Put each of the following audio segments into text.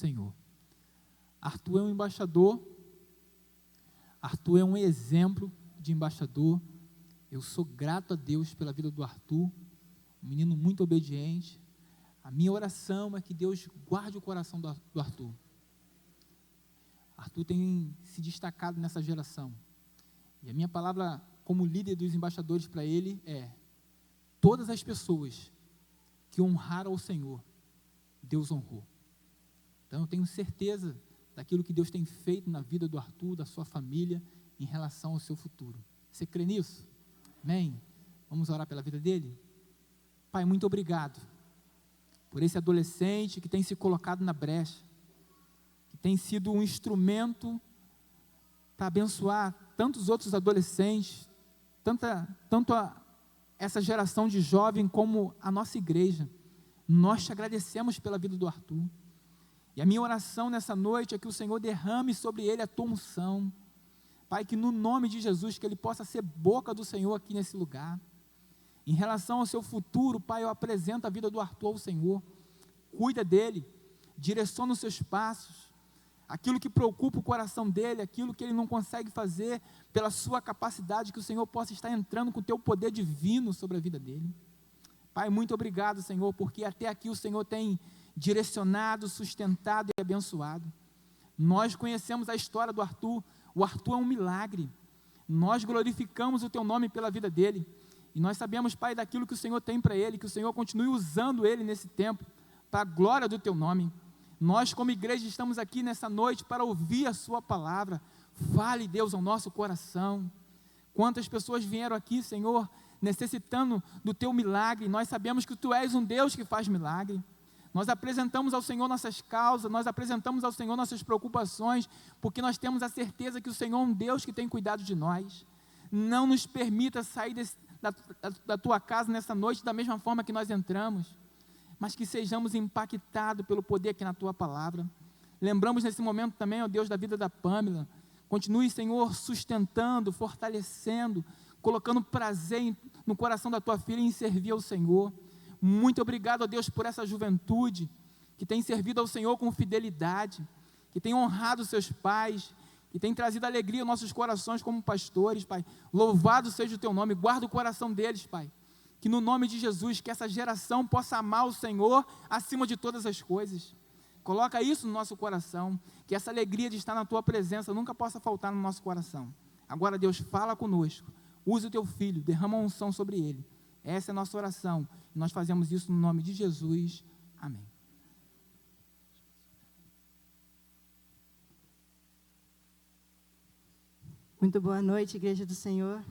Senhor. Arthur é um embaixador, Arthur é um exemplo de embaixador. Eu sou grato a Deus pela vida do Arthur, um menino muito obediente. A minha oração é que Deus guarde o coração do Arthur. Arthur tem se destacado nessa geração. E a minha palavra como líder dos embaixadores para ele é: todas as pessoas que honraram o Senhor, Deus honrou. Então eu tenho certeza daquilo que Deus tem feito na vida do Arthur, da sua família, em relação ao seu futuro. Você crê nisso? Amém? Vamos orar pela vida dele? Pai, muito obrigado por esse adolescente que tem se colocado na brecha, que tem sido um instrumento para abençoar tantos outros adolescentes, tanto essa geração de jovem como a nossa igreja. Nós te agradecemos pela vida do Arthur. E a minha oração nessa noite é que o Senhor derrame sobre ele a tua unção. Pai, que no nome de Jesus, que ele possa ser boca do Senhor aqui nesse lugar. Em relação ao seu futuro, Pai, eu apresento a vida do Arthur ao Senhor. Cuida dele, direciona os seus passos. Aquilo que preocupa o coração dele, aquilo que ele não consegue fazer pela sua capacidade, que o Senhor possa estar entrando com o teu poder divino sobre a vida dele. Pai, muito obrigado, Senhor, porque até aqui o Senhor tem direcionado, sustentado e abençoado. Nós conhecemos a história do Arthur. O Arthur é um milagre. Nós glorificamos o teu nome pela vida dele. E nós sabemos, Pai, daquilo que o Senhor tem para ele, que o Senhor continue usando ele nesse tempo, para a glória do teu nome. Nós, como igreja, estamos aqui nessa noite para ouvir a sua palavra. Fale, Deus, ao nosso coração. Quantas pessoas vieram aqui, Senhor, necessitando do teu milagre. Nós sabemos que tu és um Deus que faz milagre. Nós apresentamos ao Senhor nossas causas, nós apresentamos ao Senhor nossas preocupações, porque nós temos a certeza que o Senhor é um Deus que tem cuidado de nós. Não nos permita sair da tua casa nessa noite da mesma forma que nós entramos, mas que sejamos impactados pelo poder aqui na tua palavra. Lembramos nesse momento também, ó Deus, da vida da Pâmela. Continue, Senhor, sustentando, fortalecendo, colocando prazer no coração da tua filha em servir ao Senhor. Muito obrigado, ó Deus, por essa juventude que tem servido ao Senhor com fidelidade, que tem honrado seus pais, que tem trazido alegria aos nossos corações como pastores, Pai. Louvado seja o teu nome, guarda o coração deles, Pai. Que no nome de Jesus, que essa geração possa amar o Senhor acima de todas as coisas. Coloca isso no nosso coração, que essa alegria de estar na tua presença nunca possa faltar no nosso coração. Agora, Deus, fala conosco, usa o teu filho, derrama a unção sobre ele. Essa é a nossa oração, e nós fazemos isso no nome de Jesus, amém. Muito boa noite, Igreja do Senhor.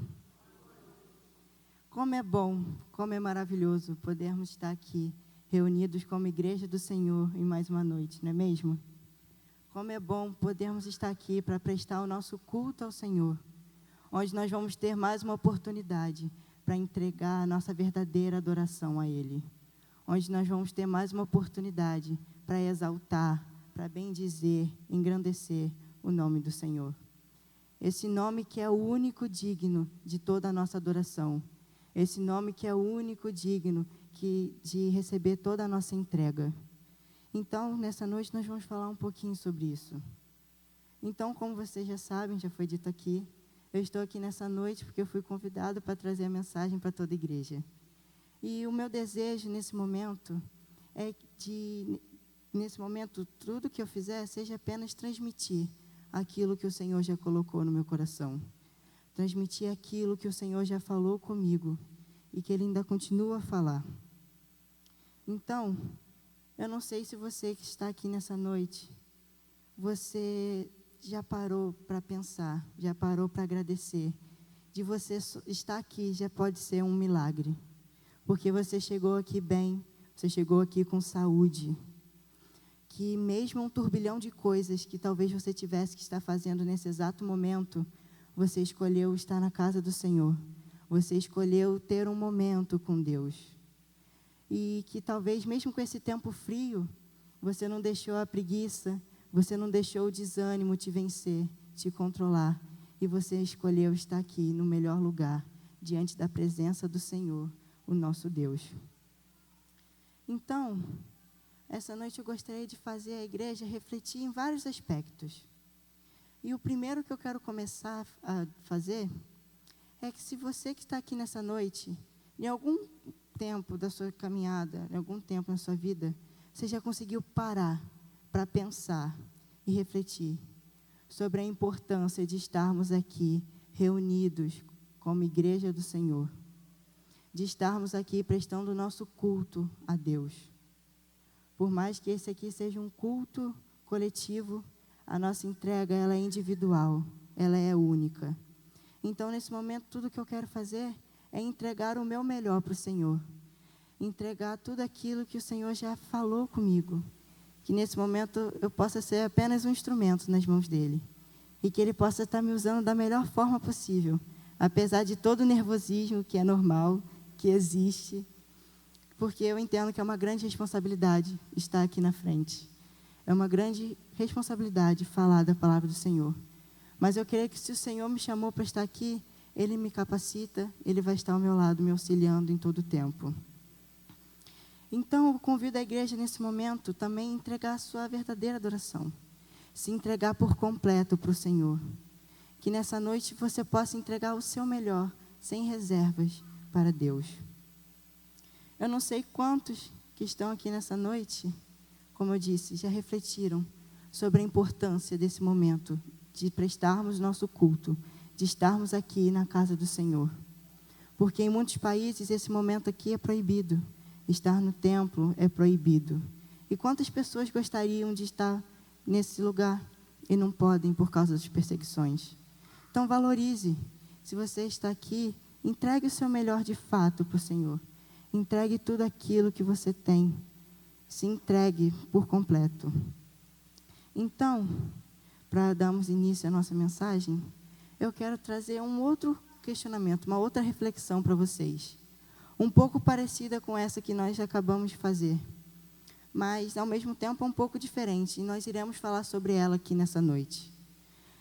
Como é bom, como é maravilhoso podermos estar aqui, reunidos como Igreja do Senhor em mais uma noite, não é mesmo? Como é bom podermos estar aqui para prestar o nosso culto ao Senhor, onde nós vamos ter mais uma oportunidade para entregar a nossa verdadeira adoração a Ele, onde nós vamos ter mais uma oportunidade para exaltar, para bendizer, engrandecer o nome do Senhor. Esse nome que é o único digno de toda a nossa adoração, esse nome que é o único digno de receber toda a nossa entrega. Então, nessa noite nós vamos falar um pouquinho sobre isso. Então, como vocês já sabem, já foi dito aqui, eu estou aqui nessa noite porque eu fui convidado para trazer a mensagem para toda a igreja. E o meu desejo nesse momento é nesse momento, tudo que eu fizer seja apenas transmitir aquilo que o Senhor já colocou no meu coração. Transmitir aquilo que o Senhor já falou comigo e que Ele ainda continua a falar. Então, eu não sei se você que está aqui nessa noite, você já parou para pensar, já parou para agradecer. De você estar aqui já pode ser um milagre, porque você chegou aqui bem, você chegou aqui com saúde, que mesmo um turbilhão de coisas que talvez você tivesse que estar fazendo nesse exato momento, você escolheu estar na casa do Senhor, você escolheu ter um momento com Deus, e que talvez mesmo com esse tempo frio, você não deixou a preguiça, você não deixou o desânimo te vencer, te controlar, e você escolheu estar aqui no melhor lugar, diante da presença do Senhor, o nosso Deus. Então, essa noite eu gostaria de fazer a igreja refletir em vários aspectos. E o primeiro que eu quero começar a fazer é que se você que está aqui nessa noite, em algum tempo da sua caminhada, em algum tempo na sua vida, você já conseguiu parar para pensar e refletir sobre a importância de estarmos aqui reunidos como igreja do Senhor, de estarmos aqui prestando o nosso culto a Deus. Por mais que esse aqui seja um culto coletivo, a nossa entrega ela é individual, ela é única. Então, nesse momento, tudo que eu quero fazer é entregar o meu melhor para o Senhor, entregar tudo aquilo que o Senhor já falou comigo, que nesse momento eu possa ser apenas um instrumento nas mãos dEle, e que Ele possa estar me usando da melhor forma possível, apesar de todo o nervosismo que é normal, que existe, porque eu entendo que é uma grande responsabilidade estar aqui na frente. É uma grande responsabilidade falar da palavra do Senhor. Mas eu creio que se o Senhor me chamou para estar aqui, Ele me capacita, Ele vai estar ao meu lado, me auxiliando em todo o tempo. Então, eu convido a igreja nesse momento também a entregar a sua verdadeira adoração. Se entregar por completo para o Senhor. Que nessa noite você possa entregar o seu melhor, sem reservas, para Deus. Eu não sei quantos que estão aqui nessa noite, como eu disse, já refletiram sobre a importância desse momento, de prestarmos nosso culto, de estarmos aqui na casa do Senhor. Porque em muitos países esse momento aqui é proibido. Estar no templo é proibido. E quantas pessoas gostariam de estar nesse lugar e não podem por causa das perseguições? Então valorize. Se você está aqui, entregue o seu melhor de fato para o Senhor. Entregue tudo aquilo que você tem. Se entregue por completo. Então, para darmos início à nossa mensagem, eu quero trazer um outro questionamento, uma outra reflexão para vocês. Um pouco parecida com essa que nós acabamos de fazer, mas ao mesmo tempo um pouco diferente, e nós iremos falar sobre ela aqui nessa noite.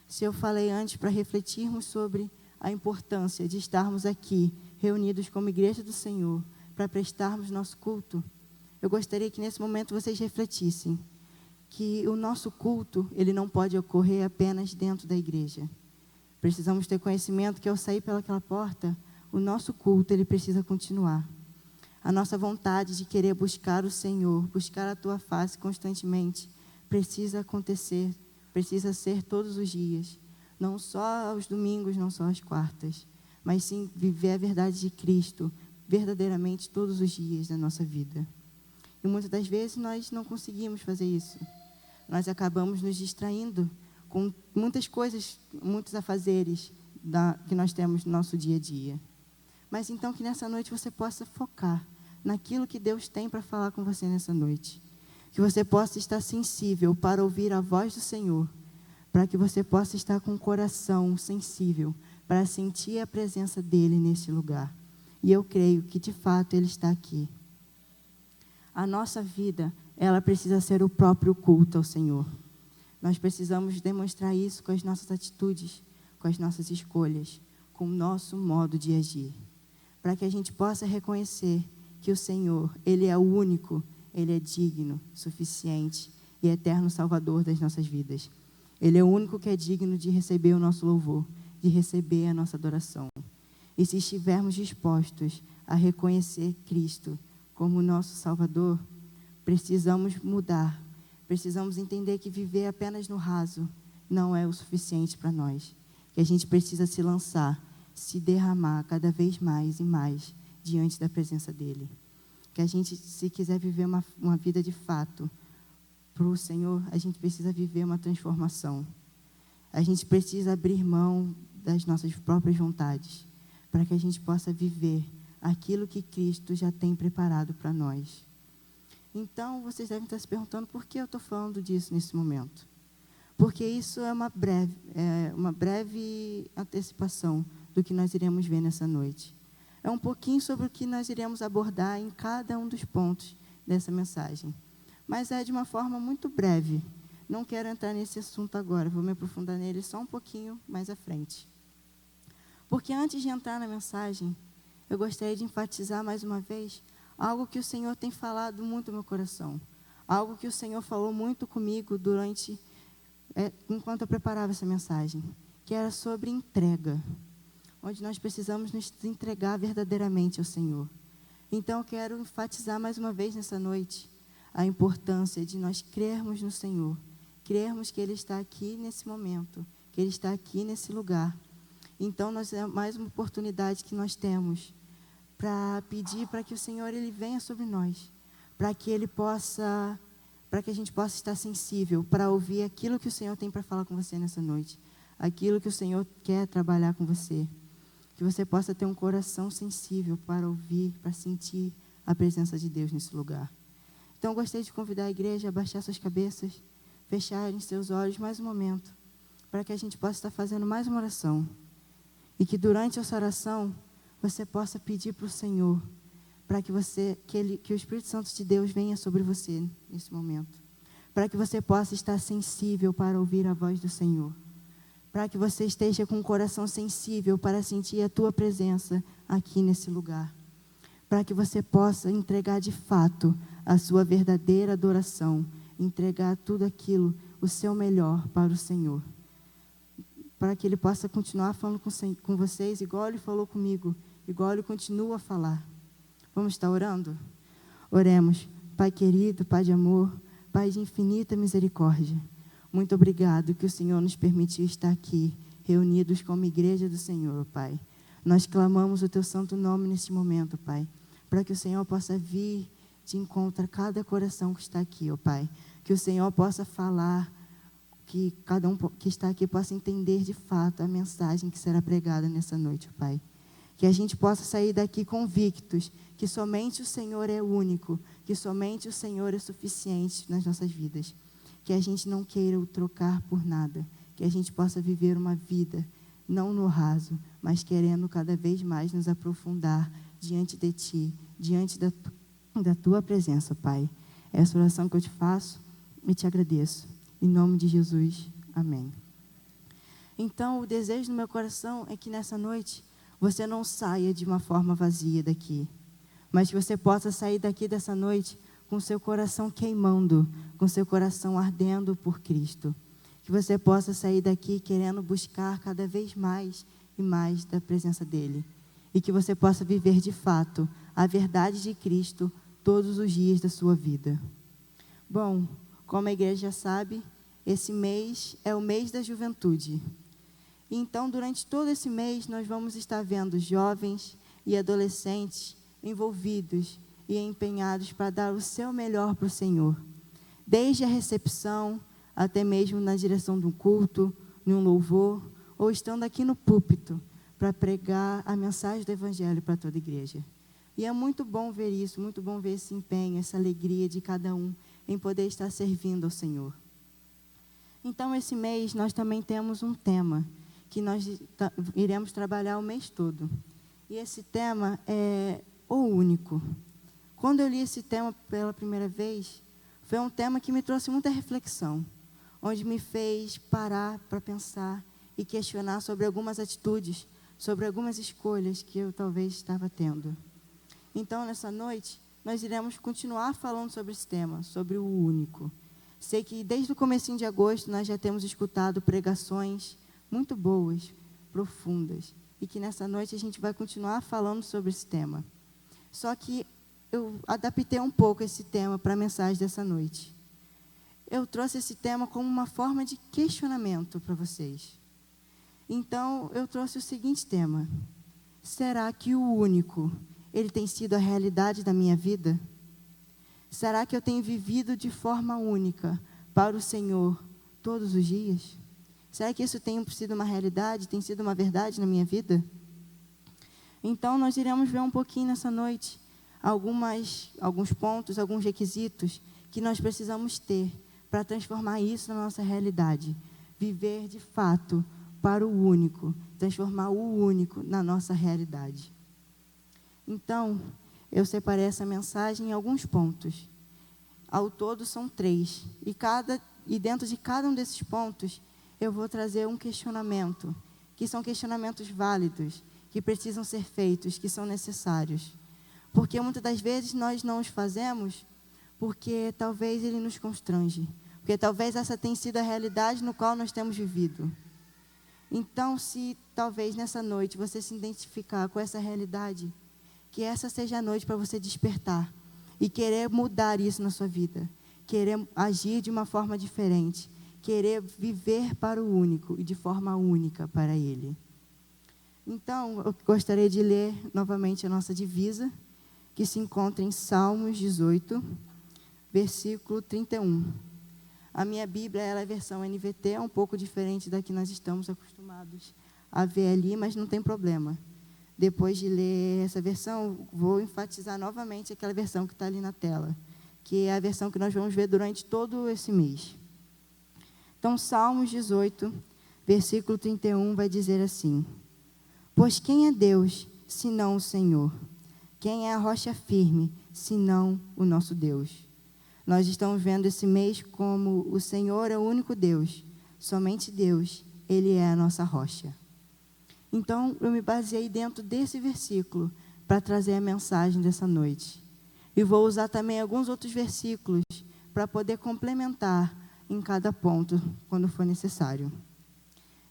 Se eu falei antes para refletirmos sobre a importância de estarmos aqui, reunidos como igreja do Senhor, para prestarmos nosso culto, eu gostaria que nesse momento vocês refletissem que o nosso culto, ele não pode ocorrer apenas dentro da igreja. Precisamos ter conhecimento que ao sair pelaquela porta, o nosso culto, ele precisa continuar. A nossa vontade de querer buscar o Senhor, buscar a Tua face constantemente, precisa acontecer, precisa ser todos os dias. Não só aos domingos, não só às quartas, mas sim viver a verdade de Cristo, verdadeiramente todos os dias da nossa vida. E muitas das vezes nós não conseguimos fazer isso. Nós acabamos nos distraindo com muitas coisas, muitos afazeres que nós temos no nosso dia a dia. Mas então que nessa noite você possa focar naquilo que Deus tem para falar com você nessa noite. Que você possa estar sensível para ouvir a voz do Senhor. Para que você possa estar com o coração sensível para sentir a presença dEle nesse lugar. E eu creio que de fato Ele está aqui. A nossa vida, ela precisa ser o próprio culto ao Senhor. Nós precisamos demonstrar isso com as nossas atitudes, com as nossas escolhas, com o nosso modo de agir. Para que a gente possa reconhecer que o Senhor, Ele é o único, Ele é digno, suficiente e eterno Salvador das nossas vidas. Ele é o único que é digno de receber o nosso louvor, de receber a nossa adoração. E se estivermos dispostos a reconhecer Cristo como nosso Salvador, precisamos mudar. Precisamos entender que viver apenas no raso não é o suficiente para nós. Que a gente precisa se lançar, se derramar cada vez mais e mais diante da presença dEle. Que a gente, se quiser viver uma vida de fato para o Senhor, a gente precisa viver uma transformação. A gente precisa abrir mão das nossas próprias vontades, para que a gente possa viver aquilo que Cristo já tem preparado para nós. Então, vocês devem estar se perguntando por que eu estou falando disso nesse momento. Porque isso é uma breve antecipação do que nós iremos ver nessa noite. É um pouquinho sobre o que nós iremos abordar em cada um dos pontos dessa mensagem. Mas é de uma forma muito breve. Não quero entrar nesse assunto agora, vou me aprofundar nele só um pouquinho mais à frente. Porque antes de entrar na mensagem, eu gostaria de enfatizar mais uma vez algo que o Senhor tem falado muito no meu coração. algo que o Senhor falou muito comigo enquanto eu preparava essa mensagem, que era sobre entrega, onde nós precisamos nos entregar verdadeiramente ao Senhor. Então, eu quero enfatizar mais uma vez nessa noite a importância de nós crermos no Senhor, crermos que Ele está aqui nesse momento, que Ele está aqui nesse lugar. Então, é mais uma oportunidade que nós temos para pedir para que o Senhor Ele venha sobre nós, para que a gente possa estar sensível para ouvir aquilo que o Senhor tem para falar com você nessa noite, aquilo que o Senhor quer trabalhar com você, que você possa ter um coração sensível para ouvir, para sentir a presença de Deus nesse lugar. Então, eu gostaria de convidar a igreja a baixar suas cabeças, fecharem seus olhos mais um momento, para que a gente possa estar fazendo mais uma oração, e que durante essa oração, você possa pedir para o Senhor, para que o Espírito Santo de Deus venha sobre você nesse momento, para que você possa estar sensível para ouvir a voz do Senhor, para que você esteja com o coração sensível para sentir a tua presença aqui nesse lugar, para que você possa entregar de fato a sua verdadeira adoração, entregar tudo aquilo, o seu melhor para o Senhor, para que Ele possa continuar falando com vocês, igual Ele falou comigo, igual Ele continua a falar. Vamos estar orando? Oremos. Pai querido, Pai de amor, Pai de infinita misericórdia, muito obrigado que o Senhor nos permitiu estar aqui, reunidos como igreja do Senhor, Pai. Nós clamamos o Teu santo nome neste momento, Pai, para que o Senhor possa vir de encontro a cada coração que está aqui, ó Pai. Que o Senhor possa falar, que cada um que está aqui possa entender de fato a mensagem que será pregada nessa noite, ó Pai. Que a gente possa sair daqui convictos que somente o Senhor é único, que somente o Senhor é suficiente nas nossas vidas. Que a gente não queira o trocar por nada, que a gente possa viver uma vida, não no raso, mas querendo cada vez mais nos aprofundar diante de Ti, diante da Tua presença, Pai. Essa oração que eu te faço e te agradeço. Em nome de Jesus, amém. Então, o desejo do meu coração é que nessa noite você não saia de uma forma vazia daqui, mas que você possa sair daqui dessa noite com seu coração queimando, com seu coração ardendo por Cristo. Que você possa sair daqui querendo buscar cada vez mais e mais da presença dEle. E que você possa viver de fato a verdade de Cristo todos os dias da sua vida. Bom, como a igreja já sabe, esse mês é o mês da juventude. Então, durante todo esse mês, nós vamos estar vendo jovens e adolescentes envolvidos e empenhados para dar o seu melhor para o Senhor. Desde a recepção, até mesmo na direção de um culto, de um louvor, ou estando aqui no púlpito, para pregar a mensagem do Evangelho para toda a igreja. E é muito bom ver isso, muito bom ver esse empenho, essa alegria de cada um em poder estar servindo ao Senhor. Então, esse mês, nós também temos um tema que nós iremos trabalhar o mês todo. E esse tema é o único. Quando eu li esse tema pela primeira vez, foi um tema que me trouxe muita reflexão, onde me fez parar para pensar e questionar sobre algumas atitudes, sobre algumas escolhas que eu talvez estava tendo. Então, nessa noite, nós iremos continuar falando sobre esse tema, sobre o único. Sei que desde o comecinho de agosto nós já temos escutado pregações muito boas, profundas, e que nessa noite a gente vai continuar falando sobre esse tema. Só que eu adaptei um pouco esse tema para a mensagem dessa noite. Eu trouxe esse tema como uma forma de questionamento para vocês. Então, eu trouxe o seguinte tema: será que o único, ele tem sido a realidade da minha vida? Será que eu tenho vivido de forma única para o Senhor todos os dias? Será que isso tem sido uma realidade, tem sido uma verdade na minha vida? Então, nós iremos ver um pouquinho nessa noite alguns pontos, alguns requisitos que nós precisamos ter para transformar isso na nossa realidade. Viver de fato para o único, transformar o único na nossa realidade. Então, eu separei essa mensagem em alguns pontos. Ao todo são 3. E dentro de cada um desses pontos, eu vou trazer um questionamento, que são questionamentos válidos, que precisam ser feitos, que são necessários. Porque muitas das vezes nós não os fazemos porque talvez ele nos constrange, porque talvez essa tenha sido a realidade no qual nós temos vivido. Então, se talvez nessa noite você se identificar com essa realidade, que essa seja a noite para você despertar e querer mudar isso na sua vida, querer agir de uma forma diferente, querer viver para o único e de forma única para Ele. Então, eu gostaria de ler novamente a nossa divisa, que se encontra em Salmos 18, versículo 31. A minha Bíblia, ela é a versão NVT, é um pouco diferente da que nós estamos acostumados a ver ali, mas não tem problema. Depois de ler essa versão, vou enfatizar novamente aquela versão que está ali na tela, que é a versão que nós vamos ver durante todo esse mês. Então, Salmos 18, versículo 31, vai dizer assim: Pois quem é Deus, senão o Senhor? Quem é a rocha firme, senão o nosso Deus? Nós estamos vendo esse mês como o Senhor é o único Deus, somente Deus, Ele é a nossa rocha. Então, eu me baseei dentro desse versículo para trazer a mensagem dessa noite. E vou usar também alguns outros versículos para poder complementar em cada ponto, quando for necessário.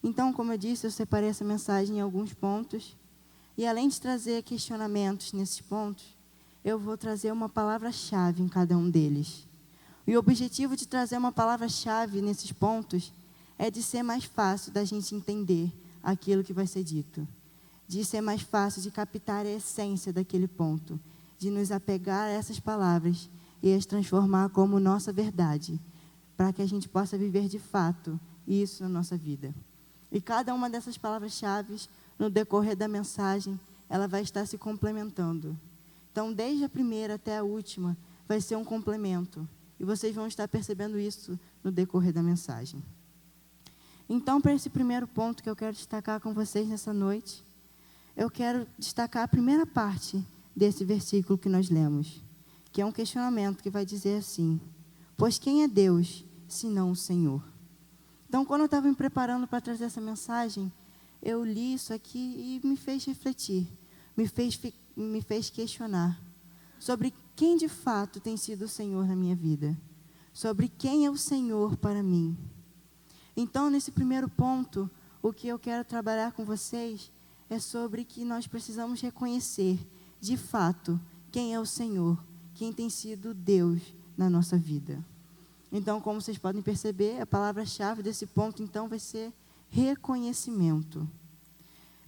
Então, como eu disse, eu separei essa mensagem em alguns pontos. E além de trazer questionamentos nesses pontos, eu vou trazer uma palavra-chave em cada um deles. E o objetivo de trazer uma palavra-chave nesses pontos é de ser mais fácil da gente entender aquilo que vai ser dito, de ser mais fácil de captar a essência daquele ponto, de nos apegar a essas palavras e as transformar como nossa verdade, para que a gente possa viver de fato isso na nossa vida. E cada uma dessas palavras-chave, no decorrer da mensagem, ela vai estar se complementando. Então, desde a primeira até a última, vai ser um complemento. E vocês vão estar percebendo isso no decorrer da mensagem. Então, para esse primeiro ponto que eu quero destacar com vocês nessa noite, eu quero destacar a primeira parte desse versículo que nós lemos, que é um questionamento que vai dizer assim: Pois quem é Deus, senão o Senhor? Então, quando eu estava me preparando para trazer essa mensagem, eu li isso aqui e me fez refletir, me fez questionar sobre quem de fato tem sido o Senhor na minha vida, sobre quem é o Senhor para mim. Então, nesse primeiro ponto, o que eu quero trabalhar com vocês é sobre que nós precisamos reconhecer, de fato, quem é o Senhor, quem tem sido Deus na nossa vida. Então, como vocês podem perceber, a palavra-chave desse ponto, então, vai ser reconhecimento.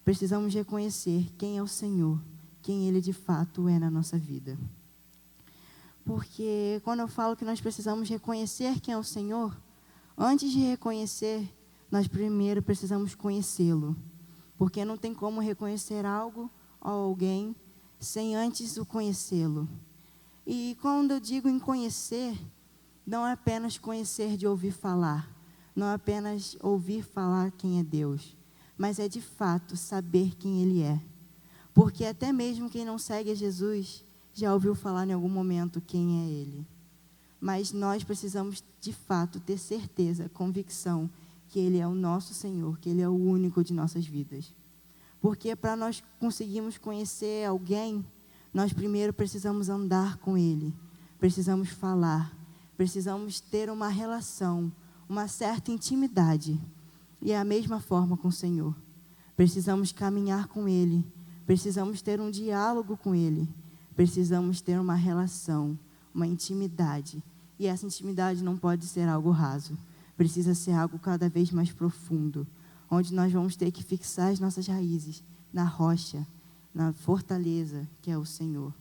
Precisamos reconhecer quem é o Senhor, quem Ele de fato é na nossa vida. Porque quando eu falo que nós precisamos reconhecer quem é o Senhor, antes de reconhecer, nós primeiro precisamos conhecê-lo. Porque não tem como reconhecer algo ou alguém sem antes o conhecê-lo. E quando eu digo em conhecer, não é apenas conhecer de ouvir falar, não é apenas ouvir falar quem é Deus, mas é de fato saber quem Ele é. Porque até mesmo quem não segue a Jesus já ouviu falar em algum momento quem é Ele. Mas nós precisamos de fato ter certeza, convicção, que Ele é o nosso Senhor, que Ele é o único de nossas vidas. Porque para nós conseguirmos conhecer alguém, nós primeiro precisamos andar com Ele, precisamos falar, precisamos ter uma relação, uma certa intimidade. E é a mesma forma com o Senhor. Precisamos caminhar com Ele, precisamos ter um diálogo com Ele, precisamos ter uma relação, uma intimidade. E essa intimidade não pode ser algo raso, precisa ser algo cada vez mais profundo, onde nós vamos ter que fixar as nossas raízes na rocha, na fortaleza que é o Senhor.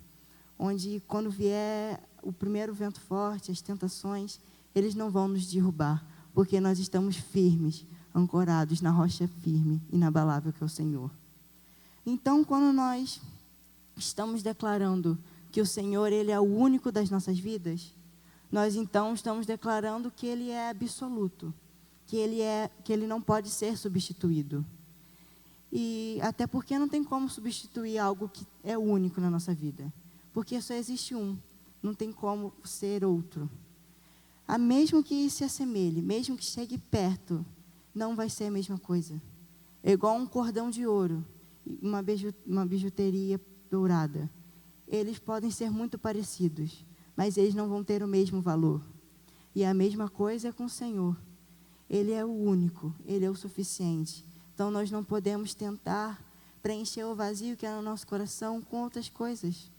Onde quando vier o primeiro vento forte, as tentações, eles não vão nos derrubar, porque nós estamos firmes, ancorados na rocha firme, inabalável que é o Senhor. Então, quando nós estamos declarando que o Senhor, Ele é o único das nossas vidas, nós então estamos declarando que Ele é absoluto, que Ele não pode ser substituído. E até porque não tem como substituir algo que é único na nossa vida, porque só existe um, não tem como ser outro. Mesmo que se assemelhe, mesmo que chegue perto, não vai ser a mesma coisa. É igual um cordão de ouro, uma bijuteria dourada. Eles podem ser muito parecidos, mas eles não vão ter o mesmo valor. E a mesma coisa é com o Senhor. Ele é o único, Ele é o suficiente. Então, nós não podemos tentar preencher o vazio que é no nosso coração com outras coisas,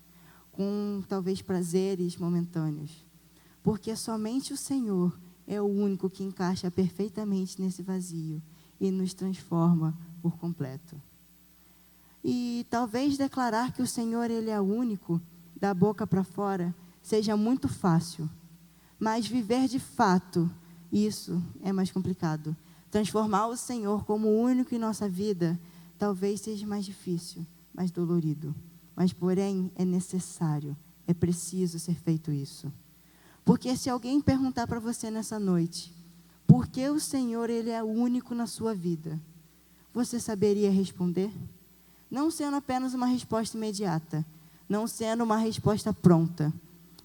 com talvez prazeres momentâneos. Porque somente o Senhor é o único que encaixa perfeitamente nesse vazio e nos transforma por completo. E talvez declarar que o Senhor, Ele é o único, da boca para fora, seja muito fácil. Mas viver de fato, isso é mais complicado. Transformar o Senhor como o único em nossa vida, talvez seja mais difícil, mais dolorido. Mas, porém, é necessário, é preciso ser feito isso. Porque se alguém perguntar para você nessa noite, por que o Senhor, Ele é o único na sua vida? Você saberia responder? Não sendo apenas uma resposta imediata, não sendo uma resposta pronta.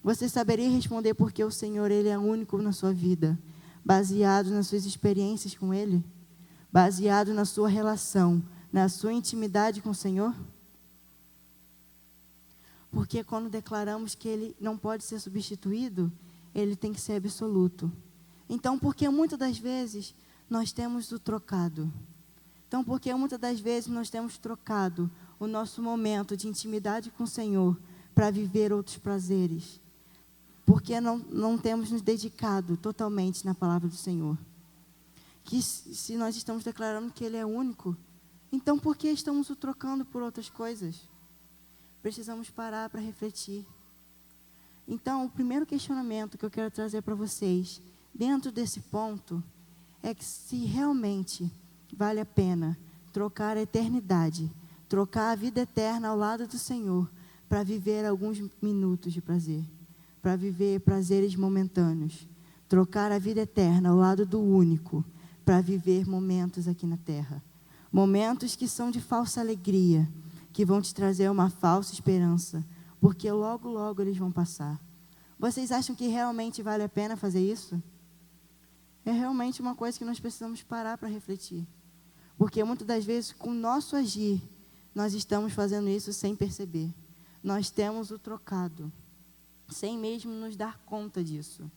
Você saberia responder por que o Senhor, Ele é o único na sua vida, baseado nas suas experiências com Ele? Baseado na sua relação, na sua intimidade com o Senhor? Porque quando declaramos que Ele não pode ser substituído, Ele tem que ser absoluto. Então, porque muitas das vezes nós temos o trocado. Então, porque muitas das vezes nós temos trocado o nosso momento de intimidade com o Senhor para viver outros prazeres. Porque não temos nos dedicado totalmente na palavra do Senhor. Que se nós estamos declarando que Ele é único, então por que estamos o trocando por outras coisas? Precisamos parar para refletir. Então, o primeiro questionamento que eu quero trazer para vocês, dentro desse ponto, é que se realmente vale a pena trocar a eternidade, trocar a vida eterna ao lado do Senhor, para viver alguns minutos de prazer, para viver prazeres momentâneos, trocar a vida eterna ao lado do único, para viver momentos aqui na terra, momentos que são de falsa alegria, que vão te trazer uma falsa esperança, porque logo, logo eles vão passar. Vocês acham que realmente vale a pena fazer isso? É realmente uma coisa que nós precisamos parar para refletir. Porque muitas das vezes, com o nosso agir, nós estamos fazendo isso sem perceber. Nós temos o trocado, sem mesmo nos dar conta disso.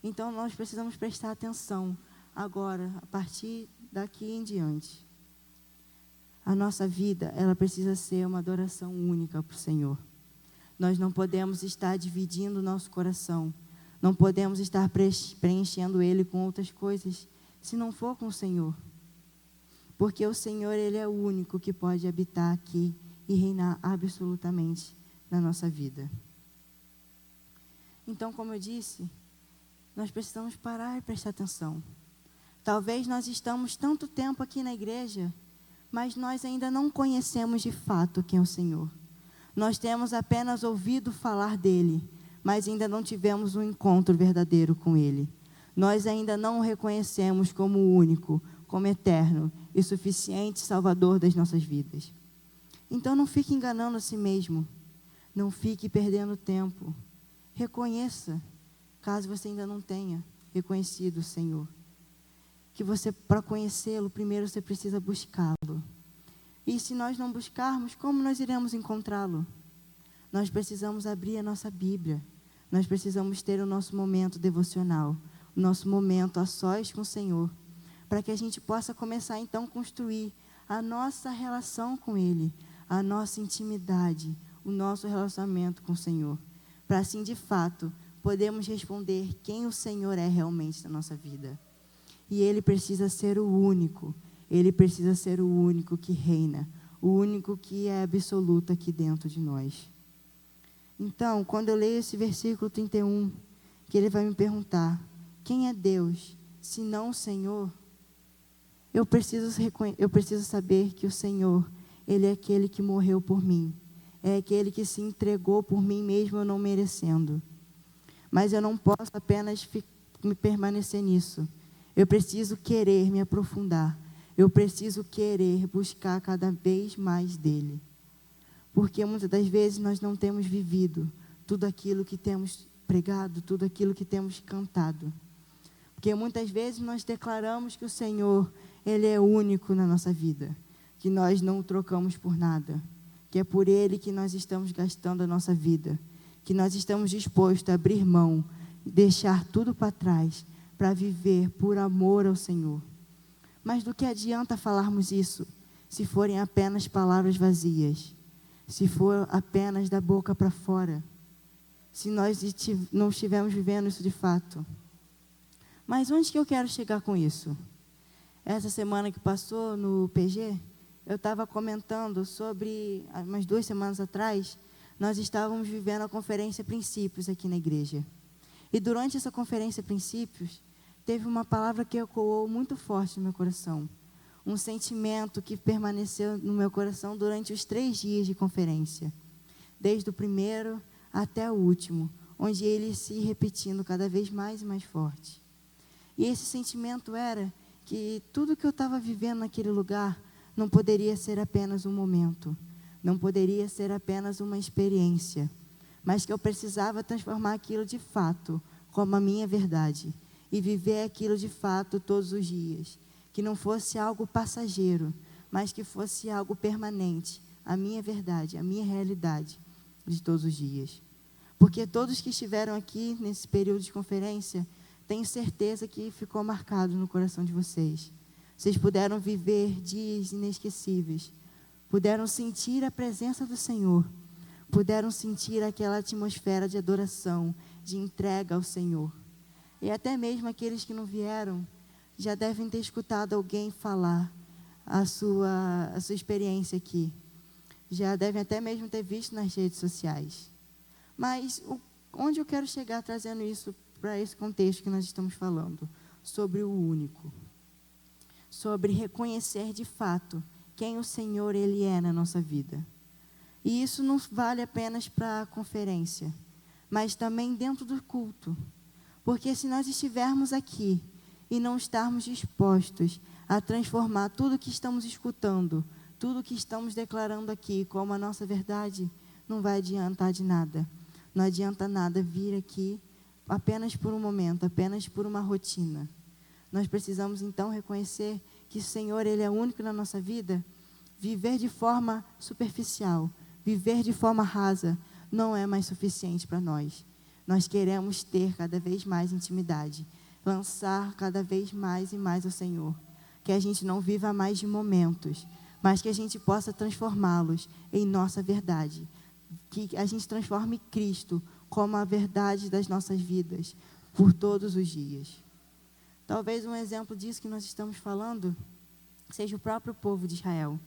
Então, nós precisamos prestar atenção agora, a partir daqui em diante. A nossa vida, ela precisa ser uma adoração única para o Senhor. Nós não podemos estar dividindo o nosso coração. Não podemos estar preenchendo ele com outras coisas, se não for com o Senhor. Porque o Senhor, Ele é o único que pode habitar aqui e reinar absolutamente na nossa vida. Então, como eu disse, nós precisamos parar e prestar atenção. Talvez nós estamos tanto tempo aqui na igreja, mas nós ainda não conhecemos de fato quem é o Senhor. Nós temos apenas ouvido falar dEle, mas ainda não tivemos um encontro verdadeiro com Ele. Nós ainda não o reconhecemos como o único, como eterno e suficiente Salvador das nossas vidas. Então não fique enganando a si mesmo. Não fique perdendo tempo. Reconheça, caso você ainda não tenha reconhecido o Senhor. Que você, para conhecê-lo, primeiro você precisa buscá-lo. E se nós não buscarmos, como nós iremos encontrá-lo? Nós precisamos abrir a nossa Bíblia. Nós precisamos ter o nosso momento devocional, o nosso momento a sós com o Senhor, para que a gente possa começar então a construir a nossa relação com Ele, a nossa intimidade, o nosso relacionamento com o Senhor, para assim de fato podermos responder quem o Senhor é realmente na nossa vida. E Ele precisa ser o único, Ele precisa ser o único que reina, o único que é absoluto aqui dentro de nós. Então, quando eu leio esse versículo 31, que ele vai me perguntar, quem é Deus, se não o Senhor? Eu preciso saber que o Senhor, Ele é aquele que morreu por mim, é aquele que se entregou por mim mesmo eu não merecendo. Mas eu não posso apenas me permanecer nisso. Eu preciso querer me aprofundar. Eu preciso querer buscar cada vez mais dEle. Porque muitas das vezes nós não temos vivido tudo aquilo que temos pregado, tudo aquilo que temos cantado. Porque muitas vezes nós declaramos que o Senhor, Ele é único na nossa vida, que nós não o trocamos por nada, que é por Ele que nós estamos gastando a nossa vida, que nós estamos dispostos a abrir mão, deixar tudo para trás, para viver por amor ao Senhor. Mas do que adianta falarmos isso, se forem apenas palavras vazias, se for apenas da boca para fora, se nós não estivermos vivendo isso de fato? Mas onde que eu quero chegar com isso? Essa semana que passou no PG, eu estava comentando sobre, umas 2 semanas atrás, nós estávamos vivendo a conferência Princípios aqui na igreja. E durante essa conferência Princípios, teve uma palavra que ecoou muito forte no meu coração. Um sentimento que permaneceu no meu coração durante os 3 dias de conferência. Desde o primeiro até o último, onde ele se repetindo cada vez mais e mais forte. E esse sentimento era que tudo que eu estava vivendo naquele lugar não poderia ser apenas um momento, não poderia ser apenas uma experiência, mas que eu precisava transformar aquilo de fato como a minha verdade e viver aquilo de fato todos os dias, que não fosse algo passageiro, mas que fosse algo permanente, a minha verdade, a minha realidade de todos os dias. Porque todos que estiveram aqui nesse período de conferência, tenho certeza que ficou marcado no coração de vocês. Vocês puderam viver dias inesquecíveis, puderam sentir a presença do Senhor, puderam sentir aquela atmosfera de adoração, de entrega ao Senhor. E até mesmo aqueles que não vieram, já devem ter escutado alguém falar a sua experiência aqui. Já devem até mesmo ter visto nas redes sociais. Mas onde eu quero chegar trazendo isso para esse contexto que nós estamos falando? Sobre o único. Sobre reconhecer de fato quem o Senhor Ele é na nossa vida. E isso não vale apenas para a conferência, mas também dentro do culto. Porque se nós estivermos aqui e não estarmos dispostos a transformar tudo que estamos escutando, tudo que estamos declarando aqui como a nossa verdade, não vai adiantar de nada. Não adianta nada vir aqui apenas por um momento, apenas por uma rotina. Nós precisamos então reconhecer que o Senhor, Ele é único na nossa vida. Viver de forma superficial, viver de forma rasa, não é mais suficiente para nós. Nós queremos ter cada vez mais intimidade, lançar cada vez mais e mais ao Senhor. Que a gente não viva mais de momentos, mas que a gente possa transformá-los em nossa verdade. Que a gente transforme Cristo como a verdade das nossas vidas, por todos os dias. Talvez um exemplo disso que nós estamos falando seja o próprio povo de Israel,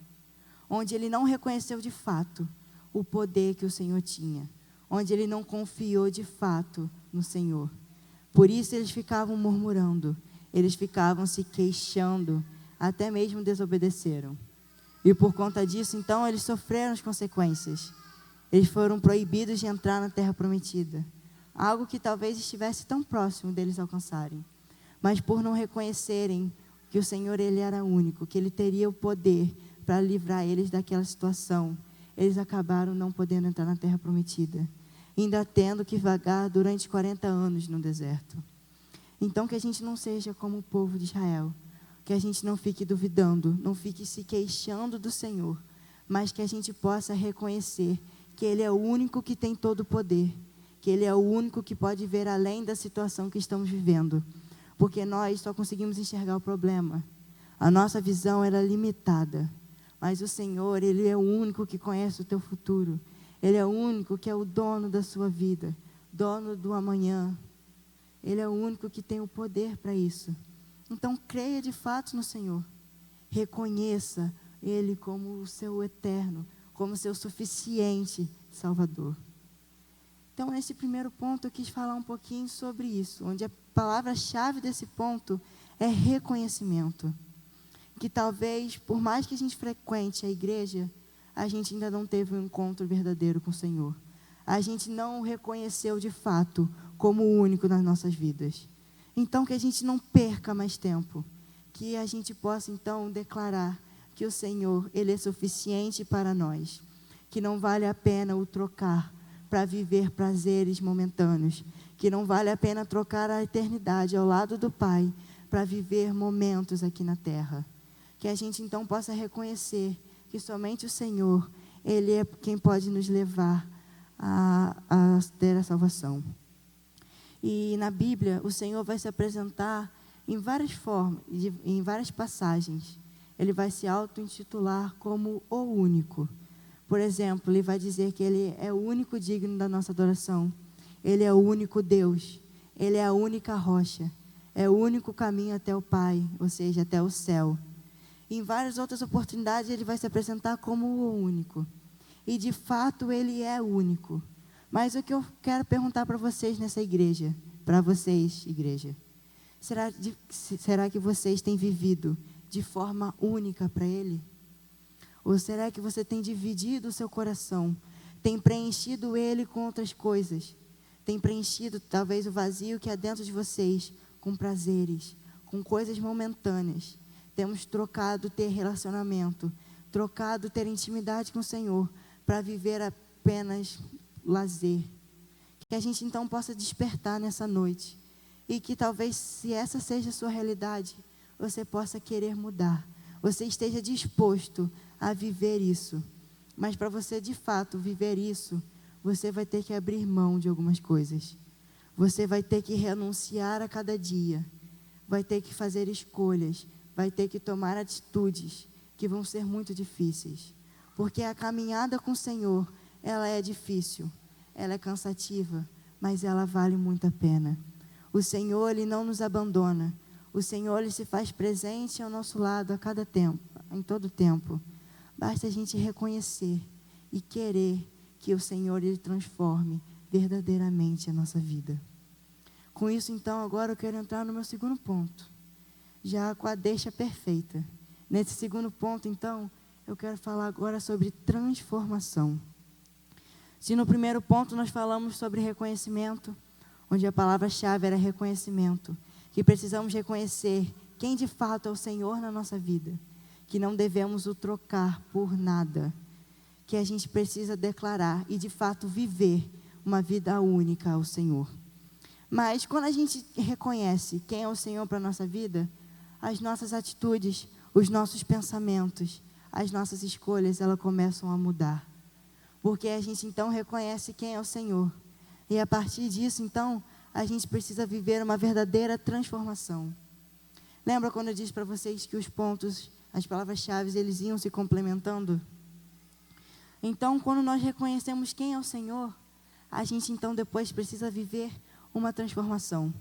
onde ele não reconheceu de fato o poder que o Senhor tinha, onde ele não confiou de fato no Senhor. Por isso eles ficavam murmurando, eles ficavam se queixando, até mesmo desobedeceram. E por conta disso, então, eles sofreram as consequências. Eles foram proibidos de entrar na terra prometida, algo que talvez estivesse tão próximo deles alcançarem. Mas por não reconhecerem que o Senhor, Ele era único, que Ele teria o poder para livrar eles daquela situação, eles acabaram não podendo entrar na terra prometida, ainda tendo que vagar durante 40 anos no deserto. Então que a gente não seja como o povo de Israel, que a gente não fique duvidando, não fique se queixando do Senhor, mas que a gente possa reconhecer que Ele é o único que tem todo o poder, que Ele é o único que pode ver além da situação que estamos vivendo, porque nós só conseguimos enxergar o problema. A nossa visão era limitada, mas o Senhor, Ele é o único que conhece o teu futuro. Ele é o único que é o dono da sua vida, dono do amanhã. Ele é o único que tem o poder para isso. Então, creia de fato no Senhor. Reconheça Ele como o seu eterno, como o seu suficiente Salvador. Então, nesse primeiro ponto, eu quis falar um pouquinho sobre isso, onde a palavra-chave desse ponto é reconhecimento. Que talvez, por mais que a gente frequente a igreja, a gente ainda não teve um encontro verdadeiro com o Senhor. A gente não o reconheceu de fato como o único nas nossas vidas. Então, que a gente não perca mais tempo. Que a gente possa, então, declarar que o Senhor, Ele é suficiente para nós. Que não vale a pena o trocar para viver prazeres momentâneos. Que não vale a pena trocar a eternidade ao lado do Pai para viver momentos aqui na terra. Que a gente, então, possa reconhecer que somente o Senhor, Ele é quem pode nos levar a ter a salvação. E na Bíblia, o Senhor vai se apresentar em várias formas, em várias passagens. Ele vai se auto-intitular como o único. Por exemplo, ele vai dizer que ele é o único digno da nossa adoração. Ele é o único Deus. Ele é a única rocha. É o único caminho até o Pai, ou seja, até o céu. E em várias outras oportunidades, ele vai se apresentar como o único. E de fato, ele é único. Mas o que eu quero perguntar para vocês nessa igreja, para vocês, igreja, será que vocês têm vivido de forma única para Ele? Ou será que você tem dividido o seu coração, tem preenchido Ele com outras coisas, tem preenchido talvez o vazio que há dentro de vocês com prazeres, com coisas momentâneas? Temos trocado ter relacionamento, trocado ter intimidade com o Senhor para viver apenas lazer. Que a gente então possa despertar nessa noite e que talvez, se essa seja a sua realidade, você possa querer mudar, você esteja disposto a viver isso. Mas para você de fato viver isso, você vai ter que abrir mão de algumas coisas. Você vai ter que renunciar a cada dia, vai ter que fazer escolhas, vai ter que tomar atitudes que vão ser muito difíceis, porque a caminhada com o Senhor, ela é difícil, ela é cansativa, mas ela vale muito a pena. O Senhor, Ele não nos abandona. O Senhor, Ele se faz presente ao nosso lado a cada tempo, em todo tempo. Basta a gente reconhecer e querer que o Senhor, Ele transforme verdadeiramente a nossa vida. Com isso, então, agora eu quero entrar no meu segundo ponto, já com a deixa perfeita. Nesse segundo ponto, então, eu quero falar agora sobre transformação. Se no primeiro ponto nós falamos sobre reconhecimento, onde a palavra-chave era reconhecimento, que precisamos reconhecer quem de fato é o Senhor na nossa vida, que não devemos o trocar por nada, que a gente precisa declarar e de fato viver uma vida única ao Senhor. Mas quando a gente reconhece quem é o Senhor para a nossa vida, as nossas atitudes, os nossos pensamentos, as nossas escolhas, elas começam a mudar. Porque a gente então reconhece quem é o Senhor. E a partir disso, então, a gente precisa viver uma verdadeira transformação. Lembra quando eu disse para vocês que os pontos, as palavras-chave, eles iam se complementando? Então, quando nós reconhecemos quem é o Senhor, a gente então depois precisa viver uma transformação.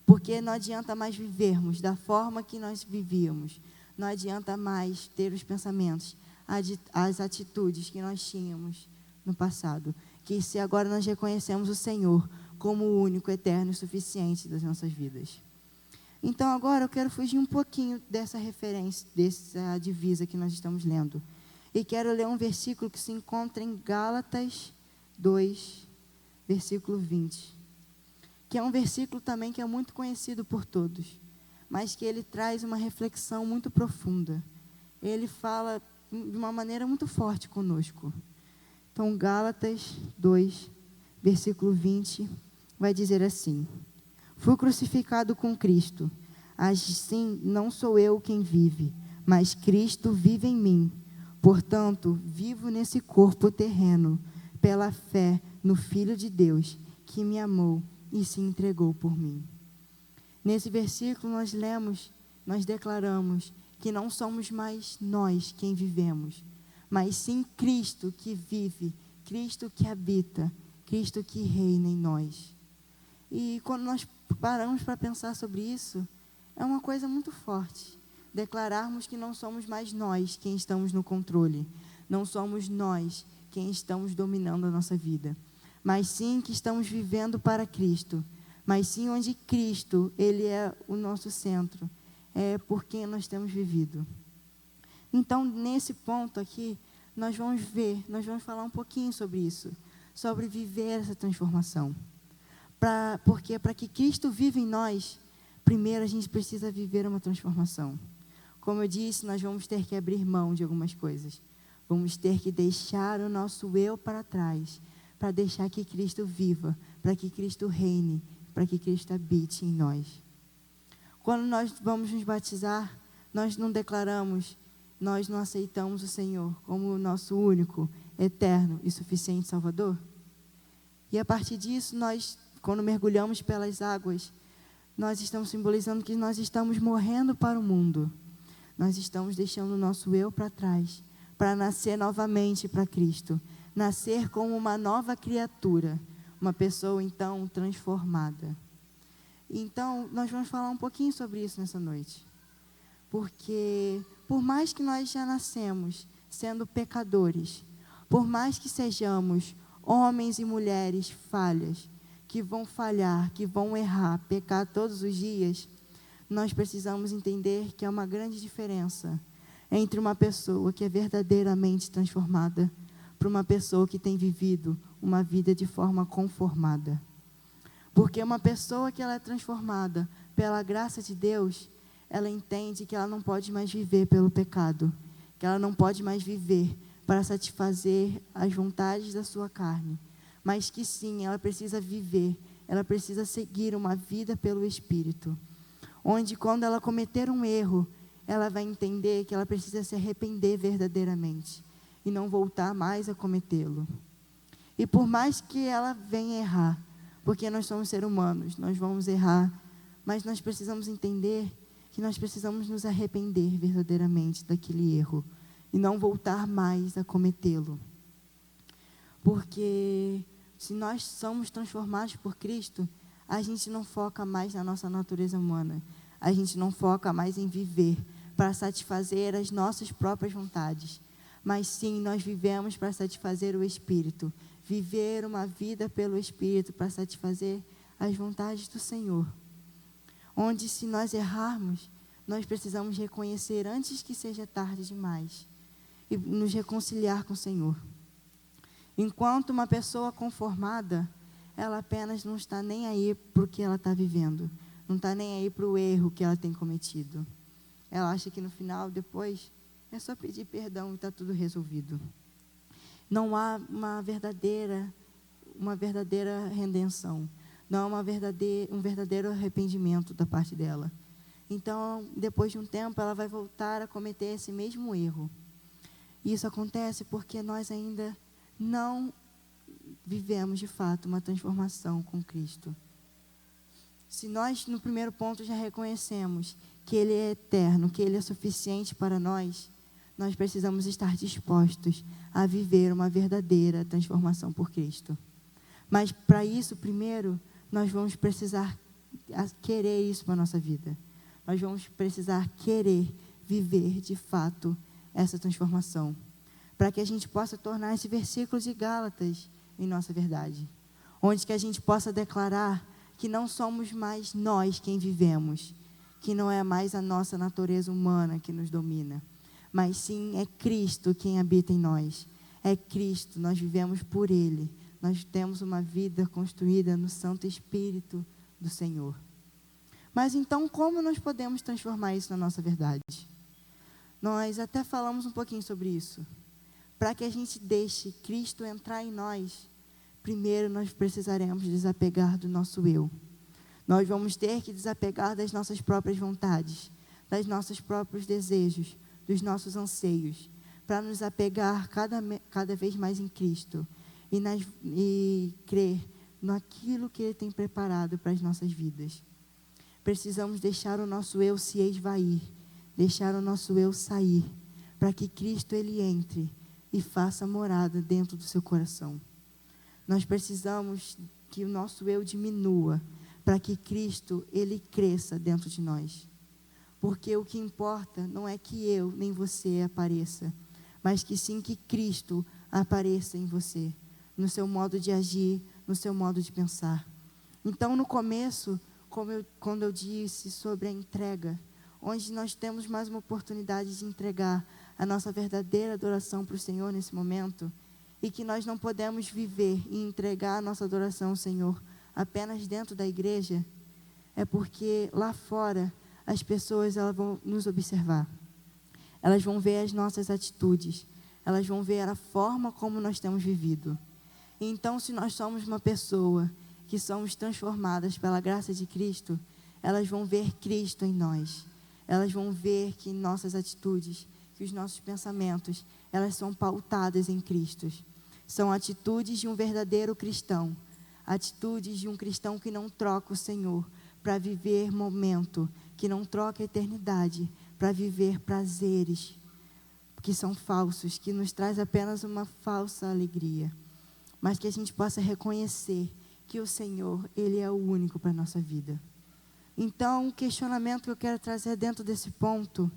Porque não adianta mais vivermos da forma que nós vivíamos. Não adianta mais ter os pensamentos, as atitudes que nós tínhamos no passado. Que se agora nós reconhecemos o Senhor como o único, eterno e suficiente das nossas vidas. Então agora eu quero fugir um pouquinho dessa referência, dessa divisa que nós estamos lendo. E quero ler um versículo que se encontra em Gálatas 2, versículo 20. Que é um versículo também que é muito conhecido por todos, mas que ele traz uma reflexão muito profunda. Ele fala de uma maneira muito forte conosco. Então, Gálatas 2, versículo 20, vai dizer assim: fui crucificado com Cristo, assim não sou eu quem vive, mas Cristo vive em mim. Portanto, vivo nesse corpo terreno, pela fé no Filho de Deus, que me amou e se entregou por mim. Nesse versículo nós lemos, nós declaramos que não somos mais nós quem vivemos, mas sim Cristo que vive, Cristo que habita, Cristo que reina em nós. E quando nós paramos para pensar sobre isso, é uma coisa muito forte, declararmos que não somos mais nós quem estamos no controle, não somos nós quem estamos dominando a nossa vida, mas sim que estamos vivendo para Cristo, mas sim onde Cristo, Ele é o nosso centro, é por quem nós temos vivido. Então, nesse ponto aqui, nós vamos falar um pouquinho sobre isso, sobre viver essa transformação. Porque para que Cristo viva em nós, primeiro a gente precisa viver uma transformação. Como eu disse, nós vamos ter que abrir mão de algumas coisas. Vamos ter que deixar o nosso eu para trás, para deixar que Cristo viva, para que Cristo reine, para que Cristo habite em nós. Quando nós vamos nos batizar, nós não declaramos, nós não aceitamos o Senhor como o nosso único, eterno e suficiente Salvador? E a partir disso, nós, quando mergulhamos pelas águas, nós estamos simbolizando que nós estamos morrendo para o mundo. Nós estamos deixando o nosso eu para trás, para nascer novamente para Cristo. Nascer como uma nova criatura, uma pessoa, então, transformada. Então, nós vamos falar um pouquinho sobre isso nessa noite. Porque, por mais que nós já nascemos sendo pecadores, por mais que sejamos homens e mulheres falhas, que vão falhar, que vão errar, pecar todos os dias, nós precisamos entender que há uma grande diferença entre uma pessoa que é verdadeiramente transformada para uma pessoa que tem vivido uma vida de forma conformada. Porque uma pessoa que ela é transformada pela graça de Deus, ela entende que ela não pode mais viver pelo pecado, que ela não pode mais viver para satisfazer as vontades da sua carne, mas que sim, ela precisa viver, ela precisa seguir uma vida pelo Espírito, onde quando ela cometer um erro, ela vai entender que ela precisa se arrepender verdadeiramente e não voltar mais a cometê-lo. E por mais que ela venha errar, porque nós somos seres humanos, nós vamos errar, mas nós precisamos entender que nós precisamos nos arrepender verdadeiramente daquele erro e não voltar mais a cometê-lo. Porque se nós somos transformados por Cristo, a gente não foca mais na nossa natureza humana, a gente não foca mais em viver para satisfazer as nossas próprias vontades, mas sim, nós vivemos para satisfazer o Espírito, viver uma vida pelo Espírito para satisfazer as vontades do Senhor. Onde, se nós errarmos, nós precisamos reconhecer antes que seja tarde demais e nos reconciliar com o Senhor. Enquanto uma pessoa conformada, ela apenas não está nem aí para o que ela está vivendo, não está nem aí para o erro que ela tem cometido. Ela acha que no final, depois, é só pedir perdão e está tudo resolvido. Não há uma verdadeira redenção. Não há um verdadeiro arrependimento da parte dela. Então, depois de um tempo, ela vai voltar a cometer esse mesmo erro. E isso acontece porque nós ainda não vivemos, de fato, uma transformação com Cristo. Se nós, no primeiro ponto, já reconhecemos que Ele é eterno, que Ele é suficiente para nós, nós precisamos estar dispostos a viver uma verdadeira transformação por Cristo. Mas, para isso, primeiro, nós vamos precisar querer isso para a nossa vida. Nós vamos precisar querer viver, de fato, essa transformação. Para que a gente possa tornar esse versículo de Gálatas em nossa verdade. Onde que a gente possa declarar que não somos mais nós quem vivemos, que não é mais a nossa natureza humana que nos domina, mas sim é Cristo quem habita em nós. É Cristo, nós vivemos por Ele. Nós temos uma vida construída no Santo Espírito do Senhor. Mas então, como nós podemos transformar isso na nossa verdade? Nós até falamos um pouquinho sobre isso. Para que a gente deixe Cristo entrar em nós, primeiro nós precisaremos desapegar do nosso eu. Nós vamos ter que desapegar das nossas próprias vontades, dos nossos próprios desejos, dos nossos anseios, para nos apegar cada vez mais em Cristo e crer naquilo que Ele tem preparado para as nossas vidas. Precisamos deixar o nosso eu se esvair, deixar o nosso eu sair, para que Cristo Ele entre e faça morada dentro do seu coração. Nós precisamos que o nosso eu diminua, para que Cristo Ele cresça dentro de nós. Porque o que importa não é que eu nem você apareça, mas que sim que Cristo apareça em você, no seu modo de agir, no seu modo de pensar. Então, no começo, quando eu disse sobre a entrega, onde nós temos mais uma oportunidade de entregar a nossa verdadeira adoração para o Senhor nesse momento, e que nós não podemos viver e entregar a nossa adoração ao Senhor apenas dentro da igreja, é porque lá fora as pessoas elas vão nos observar. Elas vão ver as nossas atitudes, elas vão ver a forma como nós temos vivido. Então, se nós somos uma pessoa que somos transformadas pela graça de Cristo, elas vão ver Cristo em nós. Elas vão ver que nossas atitudes, que os nossos pensamentos, elas são pautadas em Cristo. São atitudes de um verdadeiro cristão, atitudes de um cristão que não troca o Senhor para viver momento, que não troca a eternidade para viver prazeres que são falsos, que nos traz apenas uma falsa alegria, mas que a gente possa reconhecer que o Senhor, Ele é o único para a nossa vida. Então, o questionamento que eu quero trazer dentro desse ponto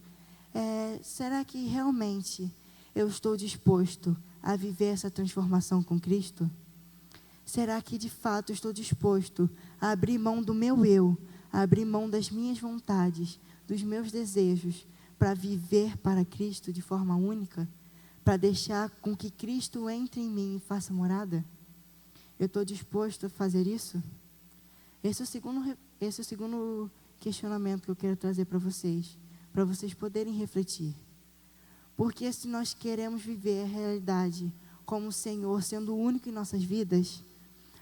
é: será que realmente eu estou disposto a viver essa transformação com Cristo? Será que de fato eu estou disposto a abrir mão do meu eu, a abrir mão das minhas vontades, dos meus desejos, para viver para Cristo de forma única? Para deixar com que Cristo entre em mim e faça morada? Eu estou disposto a fazer isso? Esse é o segundo questionamento que eu quero trazer para vocês poderem refletir. Porque se nós queremos viver a realidade como o Senhor sendo o único em nossas vidas,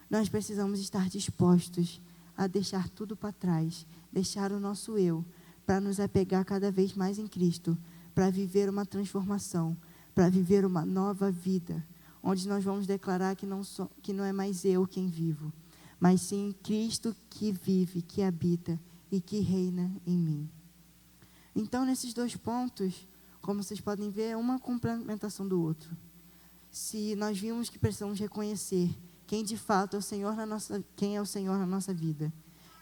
nós precisamos estar dispostos a deixar tudo para trás, deixar o nosso eu, para nos apegar cada vez mais em Cristo, para viver uma transformação, para viver uma nova vida, onde nós vamos declarar que não é mais eu quem vivo, mas sim Cristo que vive, que habita e que reina em mim. Então, nesses dois pontos, como vocês podem ver, é uma complementação do outro. Se nós vimos que precisamos reconhecer quem de fato é o Senhor quem é o Senhor na nossa vida,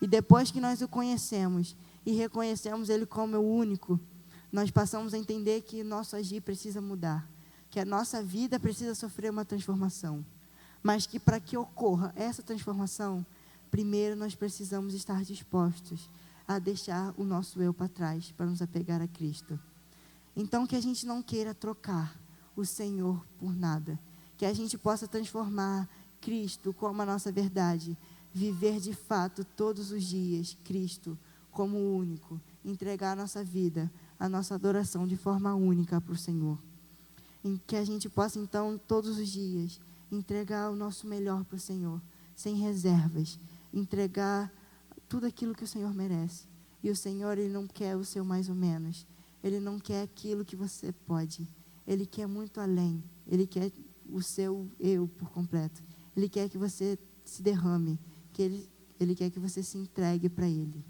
e depois que nós o conhecemos e reconhecemos Ele como o único, nós passamos a entender que nosso agir precisa mudar, que a nossa vida precisa sofrer uma transformação, mas que para que ocorra essa transformação, primeiro nós precisamos estar dispostos a deixar o nosso eu para trás, para nos apegar a Cristo. Então, que a gente não queira trocar o Senhor por nada, que a gente possa transformar Cristo como a nossa verdade, viver de fato todos os dias Cristo como o único, entregar a nossa vida, a nossa adoração de forma única para o Senhor. Em que a gente possa então todos os dias entregar o nosso melhor para o Senhor, sem reservas, entregar tudo aquilo que o Senhor merece. E o Senhor, Ele não quer o seu mais ou menos, Ele não quer aquilo que você pode, Ele quer muito além, Ele quer o seu eu por completo, Ele quer que você se derrame, que Ele quer que você se entregue para Ele.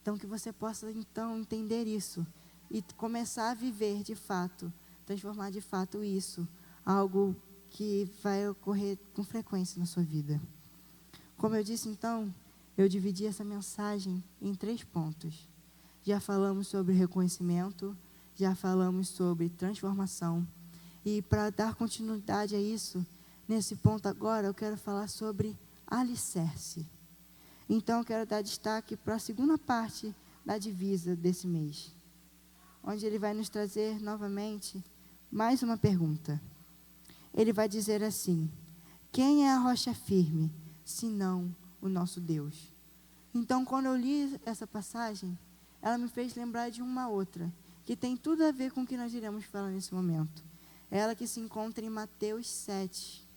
Então, que você possa, então, entender isso e começar a viver de fato, transformar de fato isso, algo que vai ocorrer com frequência na sua vida. Como eu disse, então, eu dividi essa mensagem em 3 pontos. Já falamos sobre reconhecimento, já falamos sobre transformação. E para dar continuidade a isso, nesse ponto agora, eu quero falar sobre alicerce. Então, eu quero dar destaque para a segunda parte da divisa desse mês, onde ele vai nos trazer novamente mais uma pergunta. Ele vai dizer assim: quem é a rocha firme, senão o nosso Deus? Então, quando eu li essa passagem, ela me fez lembrar de uma outra, que tem tudo a ver com o que nós iremos falar nesse momento. Ela que se encontra em Mateus 7.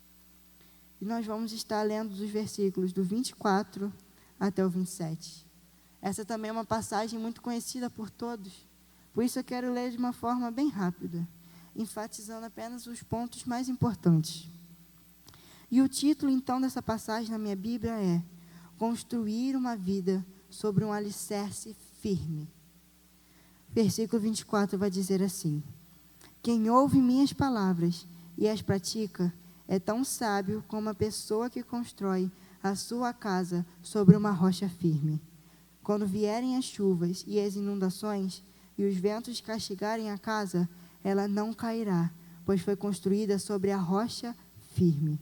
E nós vamos estar lendo dos versículos do 24 até o 27. Essa também é uma passagem muito conhecida por todos, por isso eu quero ler de uma forma bem rápida, enfatizando apenas os pontos mais importantes. E o título, então, dessa passagem na minha Bíblia é Construir uma vida sobre um alicerce firme. Versículo 24 vai dizer assim: quem ouve minhas palavras e as pratica é tão sábio como a pessoa que constrói a sua casa sobre uma rocha firme. Quando vierem as chuvas e as inundações e os ventos castigarem a casa, ela não cairá, pois foi construída sobre a rocha firme.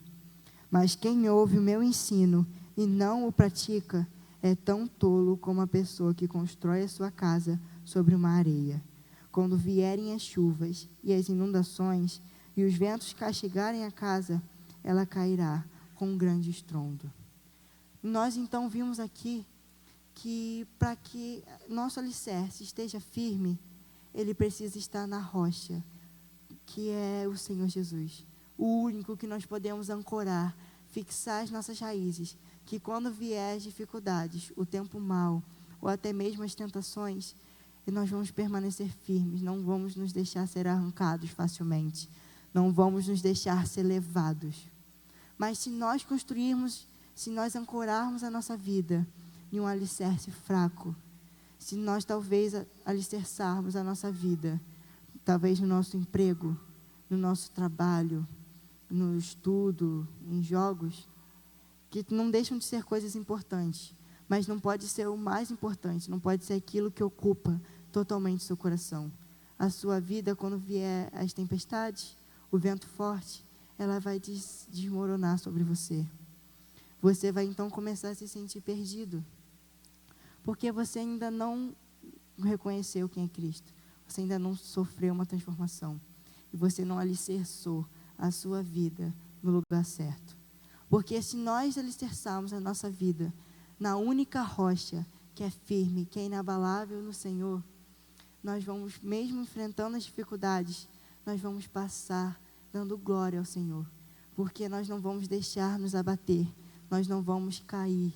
Mas quem ouve o meu ensino e não o pratica é tão tolo como a pessoa que constrói a sua casa sobre uma areia. Quando vierem as chuvas e as inundações e os ventos castigarem a casa, ela cairá com um grande estrondo. Nós então vimos aqui que para que nosso alicerce esteja firme, ele precisa estar na rocha, que é o Senhor Jesus, o único que nós podemos ancorar, fixar as nossas raízes, que quando vier as dificuldades, o tempo mau, ou até mesmo as tentações, nós vamos permanecer firmes, não vamos nos deixar ser arrancados facilmente, não vamos nos deixar ser levados. Mas se nós construirmos se nós ancorarmos a nossa vida em um alicerce fraco, se nós talvez alicerçarmos a nossa vida, talvez no nosso emprego, no nosso trabalho, no estudo, em jogos, que não deixam de ser coisas importantes, mas não pode ser o mais importante, não pode ser aquilo que ocupa totalmente seu coração. A sua vida, quando vier as tempestades, o vento forte, ela vai desmoronar sobre você. Você vai então começar a se sentir perdido, porque você ainda não reconheceu quem é Cristo, você ainda não sofreu uma transformação, e você não alicerçou a sua vida no lugar certo. Porque se nós alicerçarmos a nossa vida na única rocha que é firme, que é inabalável no Senhor, nós vamos, mesmo enfrentando as dificuldades, nós vamos passar dando glória ao Senhor, porque nós não vamos deixar nos abater, nós não vamos cair.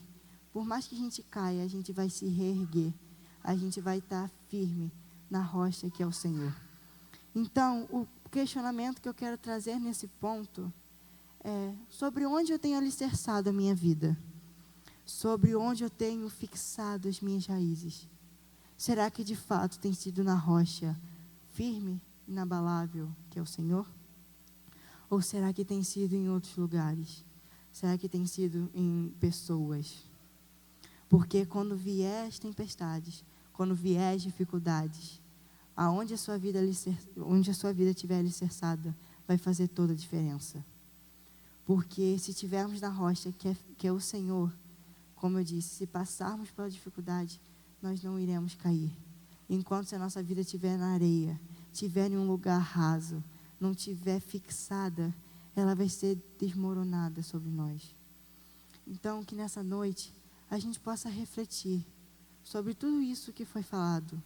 Por mais que a gente caia, a gente vai se reerguer, a gente vai estar firme na rocha que é o Senhor. Então, o questionamento que eu quero trazer nesse ponto é sobre onde eu tenho alicerçado a minha vida, sobre onde eu tenho fixado as minhas raízes. Será que de fato tem sido na rocha firme, inabalável, que é o Senhor? Ou será que tem sido em outros lugares? Será que tem sido em pessoas? Porque quando vier as tempestades, quando vier as dificuldades, onde a sua vida estiver alicerçada, vai fazer toda a diferença. Porque se estivermos na rocha, que é o Senhor, como eu disse, se passarmos pela dificuldade, nós não iremos cair. Enquanto se a nossa vida estiver na areia, estiver em um lugar raso, não estiver fixada, ela vai ser desmoronada sobre nós. Então, que nessa noite, a gente possa refletir sobre tudo isso que foi falado,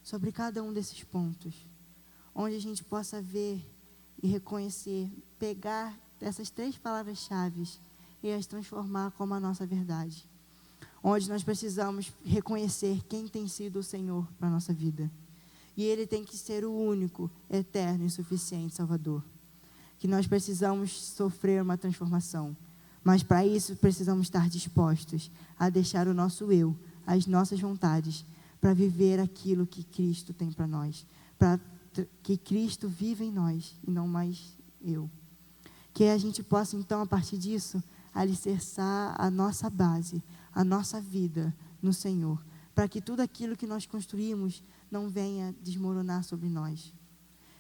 sobre cada um desses pontos, onde a gente possa ver e reconhecer, pegar essas 3 palavras-chave e as transformar como a nossa verdade. Onde nós precisamos reconhecer quem tem sido o Senhor para a nossa vida. E Ele tem que ser o único, eterno e suficiente Salvador. Que nós precisamos sofrer uma transformação. Mas para isso precisamos estar dispostos a deixar o nosso eu, as nossas vontades, para viver aquilo que Cristo tem para nós. Para que Cristo viva em nós e não mais eu. Que a gente possa então, a partir disso, alicerçar a nossa base, a nossa vida no Senhor, para que tudo aquilo que nós construímos não venha desmoronar sobre nós.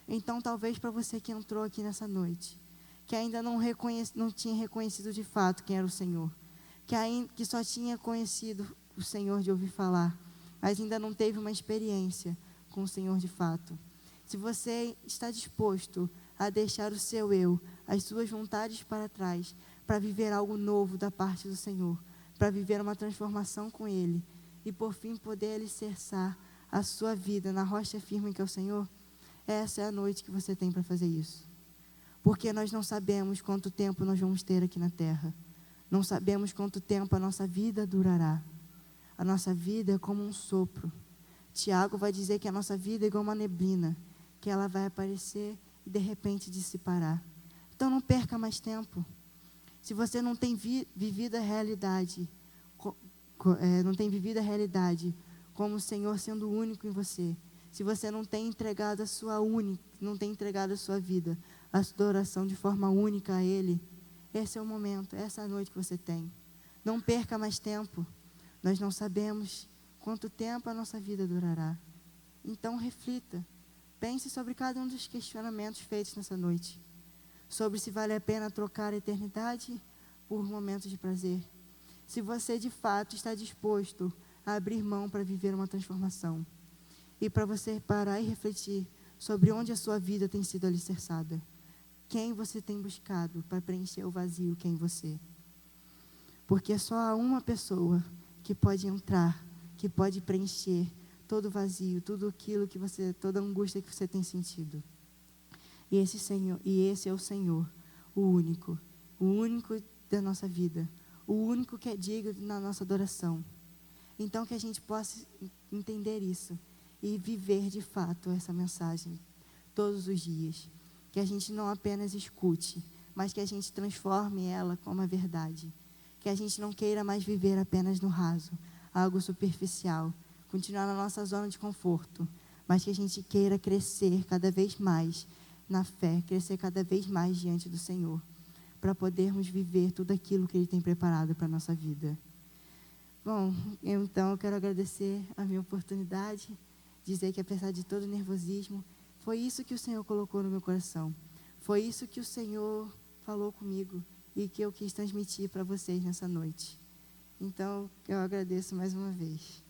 Então, talvez para você que entrou aqui nessa noite, que ainda não tinha reconhecido de fato quem era o Senhor, que só tinha conhecido o Senhor de ouvir falar, mas ainda não teve uma experiência com o Senhor de fato. Se você está disposto a deixar o seu eu, as suas vontades para trás, para viver algo novo da parte do Senhor, para viver uma transformação com Ele, e por fim poder alicerçar a sua vida na rocha firme que é o Senhor, essa é a noite que você tem para fazer isso. Porque nós não sabemos quanto tempo nós vamos ter aqui na terra. Não sabemos quanto tempo a nossa vida durará. A nossa vida é como um sopro. Tiago vai dizer que a nossa vida é igual uma neblina, que ela vai aparecer e de repente dissipará. Então não perca mais tempo. Se você não tem vivido a realidade, como o Senhor sendo o único em você, se você não tem entregado não tem entregado a sua vida, a sua adoração de forma única a Ele, esse é o momento, essa é a noite que você tem. Não perca mais tempo. Nós não sabemos quanto tempo a nossa vida durará. Então reflita, pense sobre cada um dos questionamentos feitos nessa noite, sobre se vale a pena trocar a eternidade por momentos de prazer. Se você de fato está disposto a abrir mão para viver uma transformação. E para você parar e refletir sobre onde a sua vida tem sido alicerçada. Quem você tem buscado para preencher o vazio que é em você. Porque só há uma pessoa que pode entrar, que pode preencher todo o vazio, tudo aquilo que toda a angústia que você tem sentido. E esse é o Senhor, o único da nossa vida, o único que é digno na nossa adoração. Então que a gente possa entender isso e viver de fato essa mensagem todos os dias. Que a gente não apenas escute, mas que a gente transforme ela como a verdade. que a gente não queira mais viver apenas no raso, algo superficial, continuar na nossa zona de conforto, mas que a gente queira crescer cada vez mais na fé, crescer cada vez mais diante do Senhor, para podermos viver tudo aquilo que Ele tem preparado para a nossa vida. Bom, então eu quero agradecer a minha oportunidade, dizer que apesar de todo o nervosismo, foi isso que o Senhor colocou no meu coração, foi isso que o Senhor falou comigo e que eu quis transmitir para vocês nessa noite. Então, eu agradeço mais uma vez.